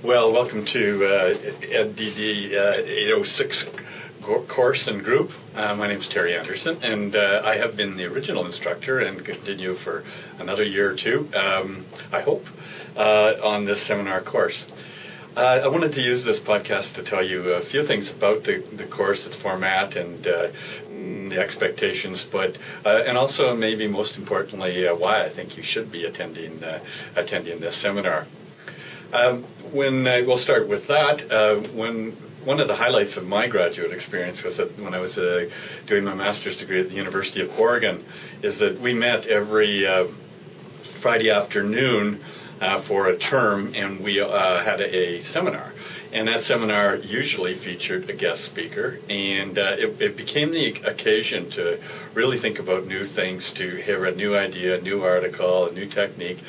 Well, welcome to DD 806 course and group. My name is Terry Anderson, and I have been the original instructor and continue for another year or two, I hope, on this seminar course. I wanted to use this podcast to tell you a few things about the course, its format, and the expectations, but and also maybe most importantly why I think you should be attending this seminar. We'll start with that. One of the highlights of my graduate experience was that when I was doing my master's degree at the University of Oregon, is that we met every Friday afternoon for a term, and we had a seminar. And that seminar usually featured a guest speaker, and it became the occasion to really think about new things, to hear a new idea, a new article, a new technique,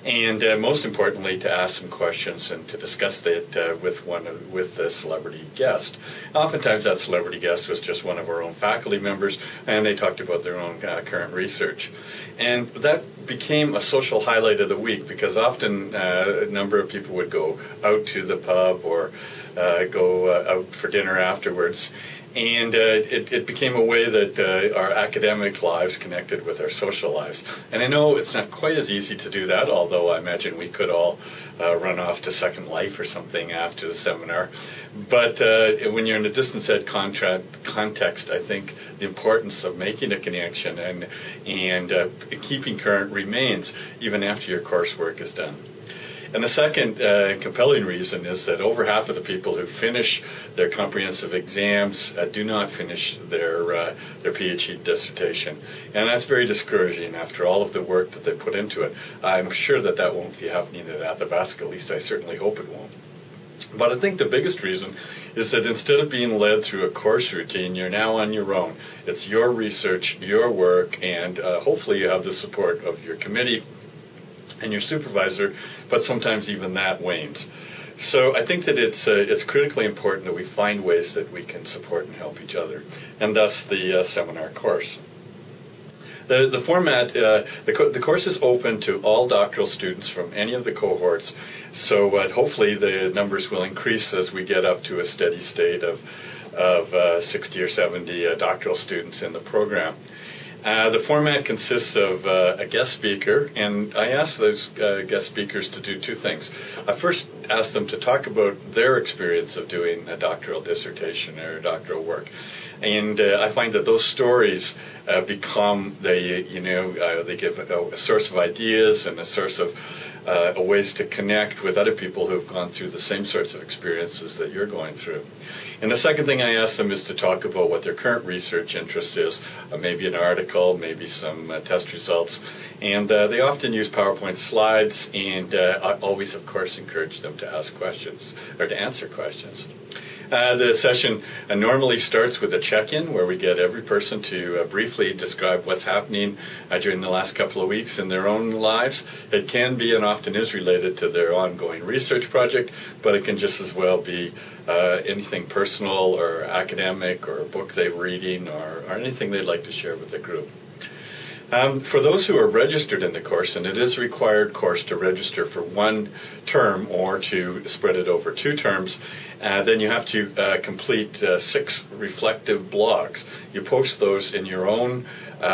and most importantly, to ask some questions and to discuss it with a celebrity guest. Oftentimes, that celebrity guest was just one of our own faculty members, and they talked about their own current research. And that became a social highlight of the week because often a number of people would go out to the pub or go out for dinner afterwards. And it became a way that our academic lives connected with our social lives. And I know it's not quite as easy to do that, although I imagine we could all run off to Second Life or something after the seminar. But when you're in a distance ed context, I think the importance of making a connection and keeping current remains even after your coursework is done. And the second compelling reason is that over half of the people who finish their comprehensive exams do not finish their PhD dissertation. And that's very discouraging after all of the work that they put into it. I'm sure that won't be happening at Athabasca, at least I certainly hope it won't. But I think the biggest reason is that instead of being led through a course routine, you're now on your own. It's your research, your work, and hopefully you have the support of your committee and your supervisor, but sometimes even that wanes. So I think that it's critically important that we find ways that we can support and help each other, and thus the seminar course. The format, the course is open to all doctoral students from any of the cohorts, so hopefully the numbers will increase as we get up to a steady state of 60 or 70 doctoral students in the program. The format consists of a guest speaker, and I ask those guest speakers to do two things. I first ask them to talk about their experience of doing a doctoral dissertation or doctoral work. And I find that those stories become, they give a source of ideas and a source of ways to connect with other people who have gone through the same sorts of experiences that you're going through. And the second thing I ask them is to talk about what their current research interest is, maybe an article, maybe some test results. And they often use PowerPoint slides, and I always, of course, encourage them to ask questions or to answer questions. The session normally starts with a check-in where we get every person to briefly describe what's happening during the last couple of weeks in their own lives. It can be and often is related to their ongoing research project, but it can just as well be anything personal or academic or a book they're reading or anything they'd like to share with the group. For those who are registered in the course, and it is a required course to register for one term or to spread it over 2 terms, then you have to complete 6 reflective blogs. You post those in your own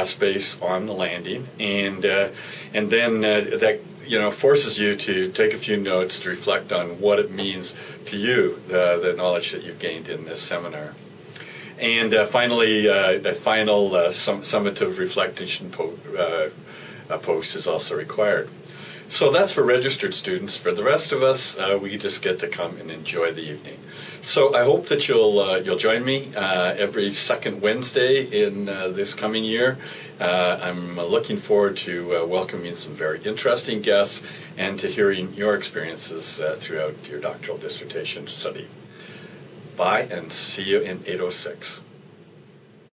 space on the landing, and then that forces you to take a few notes to reflect on what it means to you, the knowledge that you've gained in this seminar. And finally, a final summative reflection post is also required. So that's for registered students. For the rest of us, we just get to come and enjoy the evening. So I hope that you'll join me every second Wednesday in this coming year. I'm looking forward to welcoming some very interesting guests and to hearing your experiences throughout your doctoral dissertation study. Bye, and see you in 806.